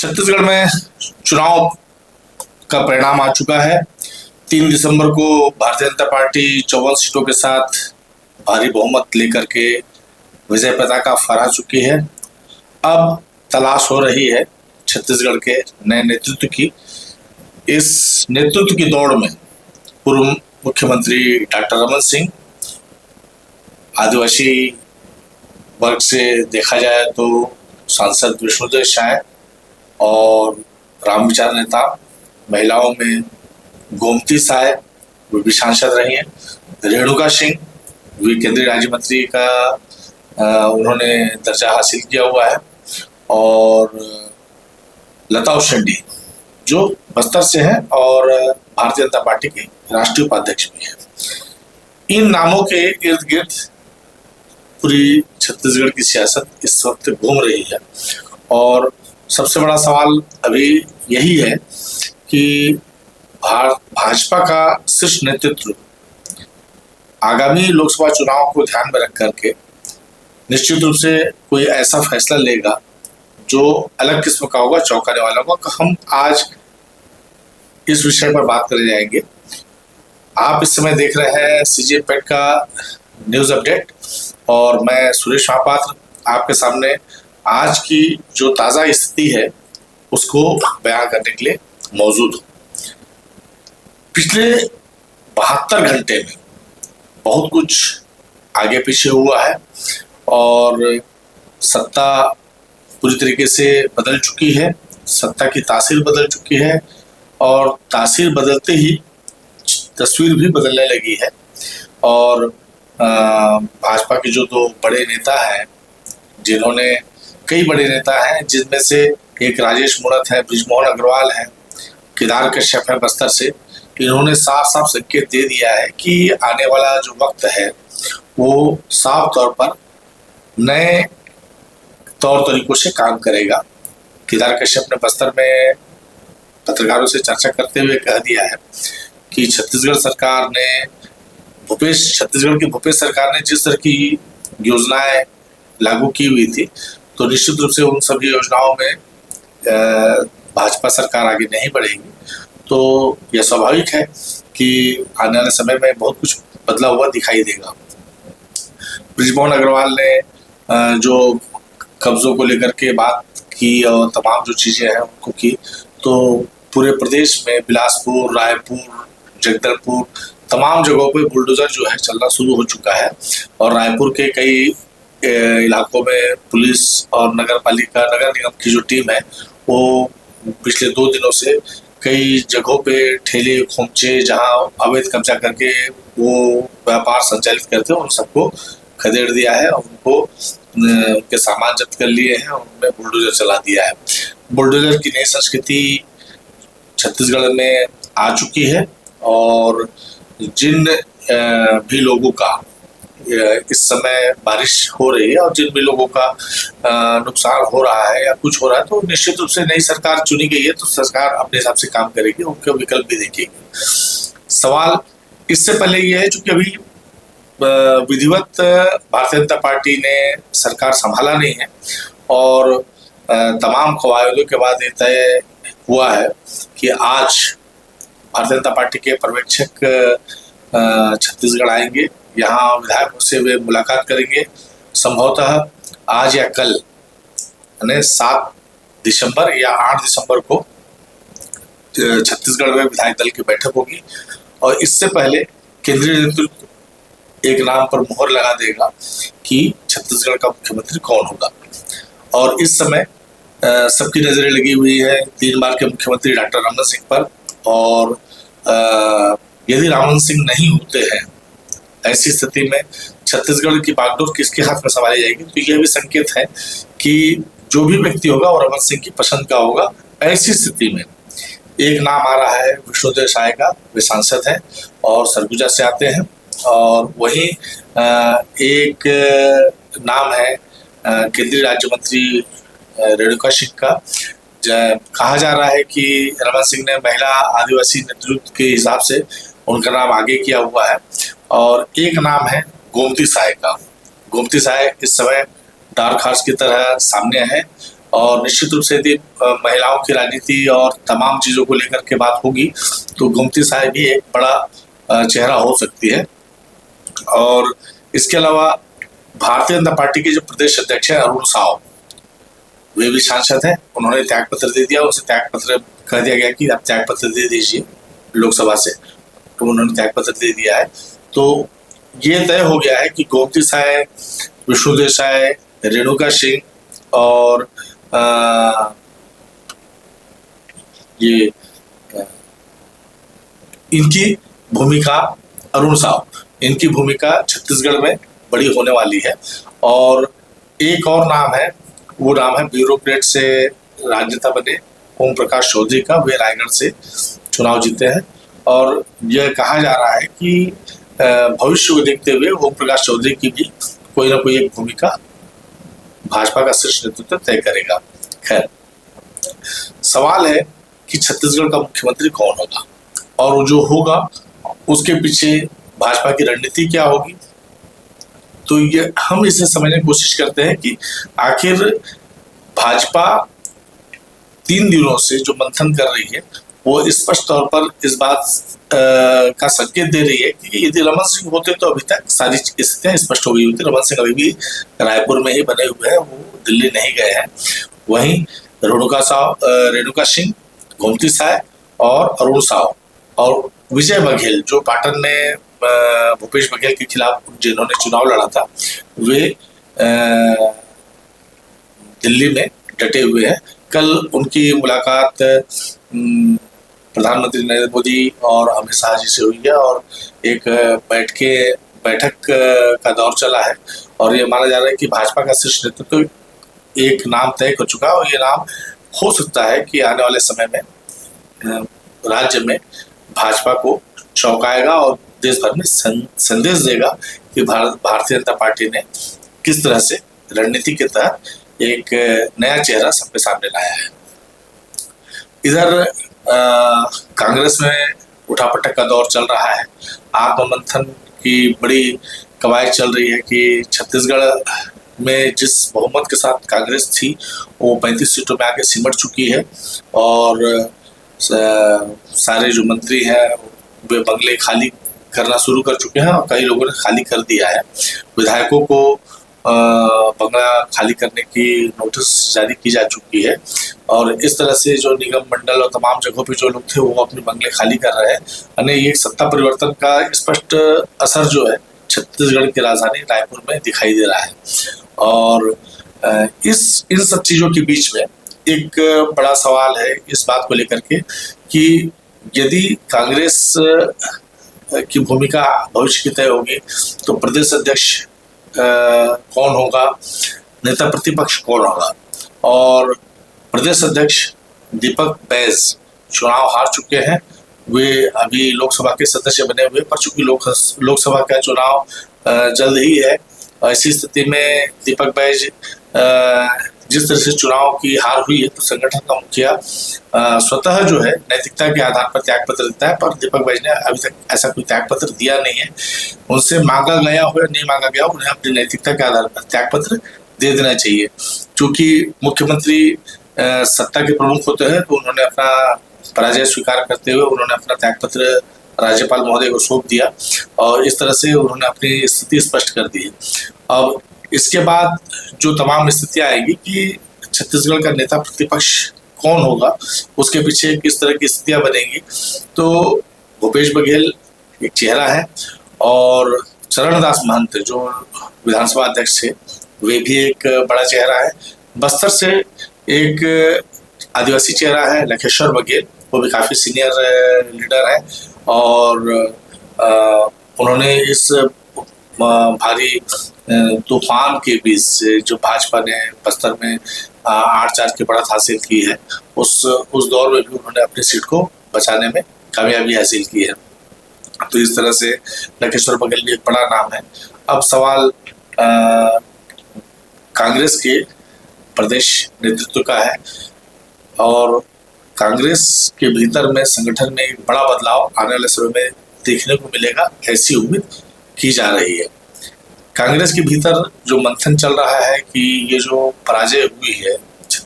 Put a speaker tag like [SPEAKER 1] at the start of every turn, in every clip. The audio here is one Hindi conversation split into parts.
[SPEAKER 1] छत्तीसगढ़ में चुनाव का परिणाम आ चुका है। 3 दिसंबर को भारतीय जनता पार्टी 54 सीटों के साथ भारी बहुमत लेकर के विजय पताका फहरा चुकी है। अब तलाश हो रही है छत्तीसगढ़ के नए नेतृत्व की। इस नेतृत्व की दौड़ में पूर्व मुख्यमंत्री डॉक्टर रमन सिंह, आदिवासी वर्ग से देखा जाए तो सांसद विष्णुदेव साय और राम विचार नेता, महिलाओं में गोमती साय वे भी सांसद रही हैं। रेणुका सिंह वे केंद्रीय राज्य मंत्री का उन्होंने दर्जा हासिल किया हुआ है और लता उसेंडी जो बस्तर से है और भारतीय जनता पार्टी के राष्ट्रीय उपाध्यक्ष भी है। इन नामों के इर्द गिर्द पूरी छत्तीसगढ़ की सियासत इस वक्त घूम रही है और सबसे बड़ा सवाल अभी यही है कि भाजपा का शीर्ष नेतृत्व आगामी लोकसभा चुनाव को ध्यान में रख करके निश्चित रूप से कोई ऐसा फैसला लेगा जो अलग किस्म का होगा, चौंकाने वाला होगा। हम आज इस विषय पर बात करने जाएंगे। आप इस समय देख रहे हैं सीजे पेट का न्यूज अपडेट और मैं सुरेश महापात्र आपके सामने आज की जो ताज़ा स्थिति है उसको बयान करने के लिए मौजूद हूँ। पिछले 72 घंटे में बहुत कुछ आगे पीछे हुआ है और सत्ता पूरी तरीके से बदल चुकी है, सत्ता की तासीर बदल चुकी है और तासीर बदलते ही तस्वीर भी बदलने लगी है। और भाजपा के जो दो बड़े नेता हैं, जिन्होंने कई बड़े नेता हैं जिनमें से एक राजेश मूणत है, बृजमोहन अग्रवाल है, केदार कश्यप है बस्तर से, इन्होंने साफ साफ संकेत दे दिया है कि आने वाला जो वक्त है वो साफ तौर पर नए तौर तरीकों से काम करेगा। केदार कश्यप ने बस्तर में पत्रकारों से चर्चा करते हुए कह दिया है कि छत्तीसगढ़ की भूपेश सरकार ने जिस तरह की योजनाएं लागू की हुई थी तो निश्चित रूप से उन सभी योजनाओं में भाजपा सरकार आगे नहीं बढ़ेगी। तो यह स्वाभाविक है कि आने वाले समय में बहुत कुछ बदला हुआ दिखाई देगा। बृजमोहन अग्रवाल ने जो कब्जों को लेकर के बात की और तमाम जो चीज़ें हैं उनको की, तो पूरे प्रदेश में बिलासपुर, रायपुर, जगदलपुर तमाम जगहों पे बुलडोजर जो है चलना शुरू हो चुका है और रायपुर के कई इलाकों में पुलिस और नगर निगम की जो टीम है वो पिछले 2 दिनों से कई जगहों पे ठेले खोमचे जहां अवैध कब्जा करके वो व्यापार संचालित करते हैं उन सबको खदेड़ दिया है और उनको उनके सामान जब्त कर लिए हैं और उनमें बुलडोजर चला दिया है। बुलडोजर की नई संस्कृति छत्तीसगढ़ में आ चुकी है और जिन भी लोगों का इस समय बारिश हो रही है और जिन भी लोगों का नुकसान हो रहा है या कुछ हो रहा है तो निश्चित रूप से नई सरकार चुनी गई है तो सरकार अपने हिसाब से काम करेगी, उनके विकल्प भी देखेगी। सवाल इससे पहले ये है चूंकि अभी विधिवत भारतीय जनता पार्टी ने सरकार संभाला नहीं है और तमाम कवायदों के बाद ये तय हुआ है कि आज भारतीय जनता पार्टी के पर्यवेक्षक छत्तीसगढ़ आएंगे, यहाँ विधायकों से वे मुलाकात करेंगे। संभवतः आज या कल यानी 7 दिसंबर या 8 दिसंबर को छत्तीसगढ़ में विधायक दल की बैठक होगी और इससे पहले केंद्रीय नेतृत्व एक नाम पर मुहर लगा देगा कि छत्तीसगढ़ का मुख्यमंत्री कौन होगा। और इस समय सबकी नजरें लगी हुई है 3 बार के मुख्यमंत्री डॉक्टर रमन सिंह पर और यदि रमन सिंह नहीं होते हैं ऐसी स्थिति में छत्तीसगढ़ की बागडोर किसके हाथ में संभाली जाएगी, तो यह भी संकेत है कि जो भी व्यक्ति होगा वो रमन सिंह की पसंद का होगा। ऐसी स्थिति में एक नाम आ रहा है विष्णुदेव साय का, वे सांसद हैं और सरगुजा से आते हैं और वहीं एक नाम है केंद्रीय राज्य मंत्री रेणुका सिंह का। कहा जा रहा है कि रमन सिंह ने महिला आदिवासी नेतृत्व के हिसाब से उनका नाम आगे किया हुआ है और एक नाम है गोमती साय का। गोमती साय इस समय डार्क हॉर्स की तरह सामने है और निश्चित रूप से यदि महिलाओं की राजनीति और तमाम चीज़ों को लेकर के बात होगी तो गोमती साहब भी एक बड़ा चेहरा हो सकती है। और इसके अलावा भारतीय जनता पार्टी के जो प्रदेश अध्यक्ष हैं अरुण साव, वे भी सांसद हैं। उन्होंने त्याग पत्र दे दिया, उसे त्याग पत्र कह दिया गया कि आप त्याग पत्र दे दीजिए लोकसभा से, तो उन्होंने त्याग पत्र दे दिया है। तो ये तय हो गया है कि गोमती साय, विष्णु देसाई, रेणुका सिंह और ये इनकी भूमिका, अरुण साव, इनकी भूमिका छत्तीसगढ़ में बड़ी होने वाली है। और एक और नाम है, वो नाम है ब्यूरोक्रेट से राजनेता बने ओम प्रकाश चौधरी का। वे रायगढ़ से चुनाव जीते हैं और यह कहा जा रहा है कि भविष्य को देखते हुए ओम प्रकाश चौधरी की भी कोई ना कोई एक भूमिका भाजपा का शीर्ष नेतृत्व तय करेगा। खैर, सवाल है कि छत्तीसगढ़ का मुख्यमंत्री कौन होगा और जो होगा उसके पीछे भाजपा की रणनीति क्या होगी। तो ये हम इसे समझने की कोशिश करते हैं कि आखिर भाजपा 3 दिनों से जो मंथन कर रही है वो स्पष्ट तौर पर इस बात का संकेत दे रही है कि यदि रमन सिंह होते तो अभी तक सारी स्थितियां स्पष्ट हो गई होती। रमन सिंह अभी भी रायपुर में ही बने हुए हैं, वो दिल्ली नहीं गए हैं। वहीं रेणुका सिंह, गोमती साय और अरुण साव और विजय बघेल, जो पाटन में भूपेश बघेल के खिलाफ जिन्होंने चुनाव लड़ा था, वे दिल्ली में डटे हुए हैं। कल उनकी मुलाकात प्रधानमंत्री नरेंद्र मोदी और अमित शाह जी से हुई है और एक बैठक का दौर चला है और ये माना जा रहा है कि भाजपा का शीर्ष नेतृत्व एक नाम तय कर चुका है और ये नाम हो सकता है कि आने वाले समय में राज्य में भाजपा को चौंकाएगा और देश भर में संदेश देगा कि भारतीय जनता पार्टी ने किस तरह से रणनीति के तहत एक नया चेहरा सबके सामने लाया है। इधर कांग्रेस में उठापटक का दौर चल रहा है। आत्ममंथन की बड़ी कवायद चल रही है कि छत्तीसगढ़ में जिस बहुमत के साथ कांग्रेस थी वो 35 सीटों में आके सिमट चुकी है और सारे जो मंत्री हैं वे बंगले खाली करना शुरू कर चुके हैं और कई लोगों ने खाली कर दिया है। विधायकों को बंगला खाली करने की नोटिस जारी की जा चुकी है और इस तरह से जो निगम मंडल और तमाम जगहों पे जो लोग थे वो अपने बंगले खाली कर रहे हैं। यानी ये सत्ता परिवर्तन का स्पष्ट असर जो है छत्तीसगढ़ की राजधानी रायपुर में दिखाई दे रहा है। और इन सब चीजों के बीच में एक बड़ा सवाल है इस बात को लेकर के कि यदि कांग्रेस की भूमिका भविष्य की तय होगी तो प्रदेश अध्यक्ष कौन होगा, नेता प्रतिपक्ष कौन होगा। और प्रदेश अध्यक्ष दीपक बैज चुनाव हार चुके हैं, वे अभी लोकसभा के सदस्य बने हुए, पर चूंकि लोकसभा का चुनाव जल्द ही है, ऐसी स्थिति में दीपक बैज जिस तरह से चुनाव की हार हुई है तो संगठन का मुखिया स्वतः जो है नैतिकता के आधार पर त्याग पत्र देता है, पर दीपक बैज ने अभी तक ऐसा कोई त्याग पत्र दिया नहीं है। उनसे मांगा गया हो या नहीं मांगा गया हो, उन्हें अपनी नैतिकता के आधार पर त्याग पत्र दे देना चाहिए। क्योंकि मुख्यमंत्री सत्ता के प्रमुख होते हैं तो उन्होंने अपना पराजय स्वीकार करते हुए उन्होंने अपना त्याग पत्र राज्यपाल महोदय को सौंप दिया और इस तरह से उन्होंने अपनी स्थिति स्पष्ट कर दी है। अब इसके बाद जो तमाम स्थितियां आएगी कि छत्तीसगढ़ का नेता प्रतिपक्ष कौन होगा, उसके पीछे किस तरह की स्थितियां बनेंगी, तो भूपेश बघेल एक चेहरा है और चरणदास महंत जो विधानसभा अध्यक्ष थे वे भी एक बड़ा चेहरा है। बस्तर से एक आदिवासी चेहरा है लखेश्वर बघेल, वो भी काफी सीनियर लीडर है और उन्होंने इस भारी तूफान के बीच से जो भाजपा ने बस्तर में 8-4 की बढ़त हासिल की है उस दौर में भी उन्होंने अपनी सीट को बचाने में कामयाबी हासिल की है। तो इस तरह से लखेश्वर बघेल भी एक बड़ा नाम है। अब सवाल कांग्रेस के प्रदेश नेतृत्व का है और कांग्रेस के भीतर में संगठन में एक बड़ा बदलाव आने वाले समय में देखने को मिलेगा, ऐसी उम्मीद की जा रही है। कांग्रेस के भीतर जो मंथन चल रहा है कि ये जो पराजय हुई है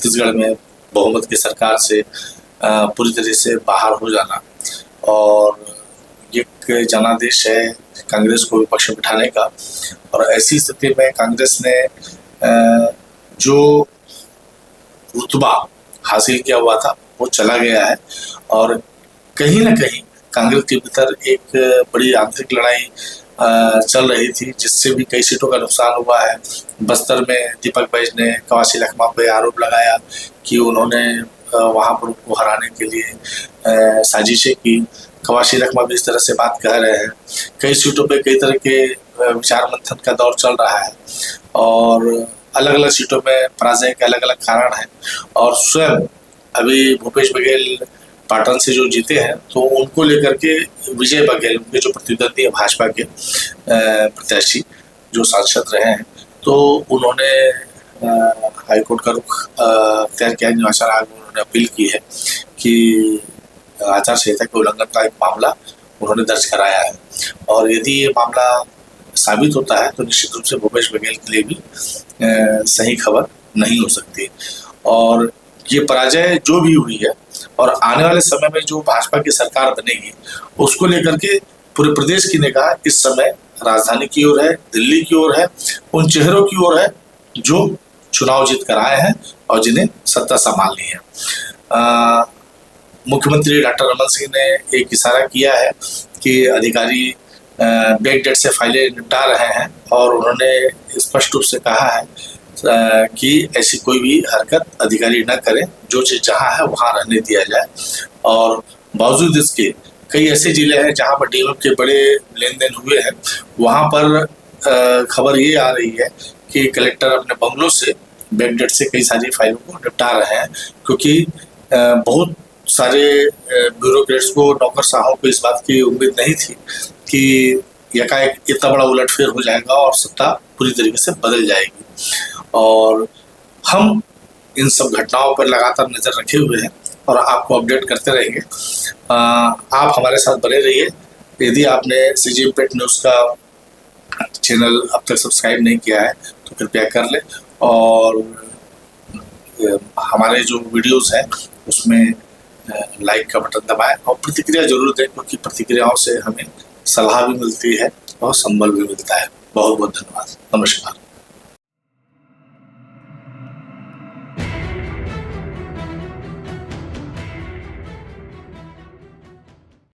[SPEAKER 1] छत्तीसगढ़ में बहुमत की सरकार से पूरी तरह से बाहर हो जाना और एक जनादेश है कांग्रेस को विपक्ष में बिठाने का। और ऐसी स्थिति में कांग्रेस ने जो रुतबा हासिल किया हुआ था वो चला गया है और कहीं ना कहीं कांग्रेस के भीतर एक बड़ी आंतरिक लड़ाई चल रही थी, जिससे भी कई सीटों का नुकसान हुआ है। बस्तर में दीपक बैज ने कवासी लखमा पे आरोप लगाया कि उन्होंने वहां पर उनको हराने के लिए साजिशें की। कवासी लखमा भी इस तरह से बात कह रहे हैं। कई सीटों पे कई तरह के विचार मंथन का दौर चल रहा है और अलग अलग सीटों में पराजय के अलग अलग कारण हैं। और स्वयं अभी भूपेश बघेल पाटन से जो जीते हैं तो उनको लेकर के विजय बघेल, उनके जो प्रतिद्वंदी है भाजपा के प्रत्याशी जो सांसद रहे हैं, तो उन्होंने हाईकोर्ट का रुख अख्तियार किया। निर्वाचन आयोग में उन्होंने अपील की है कि आचार संहिता के उल्लंघन का एक मामला उन्होंने दर्ज कराया है और यदि ये मामला साबित होता है तो निश्चित रूप से भूपेश बघेल के लिए भी सही खबर नहीं हो सकती। और ये पराजय जो भी हुई है और आने वाले समय में जो भाजपा की सरकार बनेगी उसको लेकर के पूरे प्रदेश की निगाह इस समय राजधानी की ओर है, दिल्ली की ओर है, उन चेहरों की ओर है जो चुनाव जीत कर आए हैं और जिन्हें सत्ता संभालनी है। मुख्यमंत्री डॉक्टर रमन सिंह ने एक इशारा किया है कि अधिकारी बैक डेट से फाइलें निपटा रहे हैं और उन्होंने स्पष्ट रूप से कहा है कि ऐसी कोई भी हरकत अधिकारी न करें, जो चीज़ जहां है वहां रहने दिया जाए। और बावजूद इसके कई ऐसे जिले हैं जहां पर डीएमएफ के बड़े लेन देन हुए हैं, वहां पर खबर ये आ रही है कि कलेक्टर अपने बंगलों से बैक डेट से कई सारी फाइलों को निपटा रहे हैं, क्योंकि बहुत सारे ब्यूरोक्रेट्स को, नौकरशाहों को इस बात की उम्मीद नहीं थी कि एकाएक इतना बड़ा उलटफेर हो जाएगा और सत्ता पूरी तरीके से बदल जाएगी। और हम इन सब घटनाओं पर लगातार नज़र रखे हुए हैं और आपको अपडेट करते रहेंगे। आप हमारे साथ बने रहिए। यदि आपने सीजी इम्पैक्ट न्यूज़ का चैनल अब तक सब्सक्राइब नहीं किया है तो कृपया कर लें और हमारे जो वीडियोस हैं उसमें लाइक का बटन दबाएं और प्रतिक्रिया जरूर दें, क्योंकि प्रतिक्रियाओं से हमें सलाह भी मिलती है और संबल भी मिलता है। बहुत बहुत धन्यवाद। नमस्कार।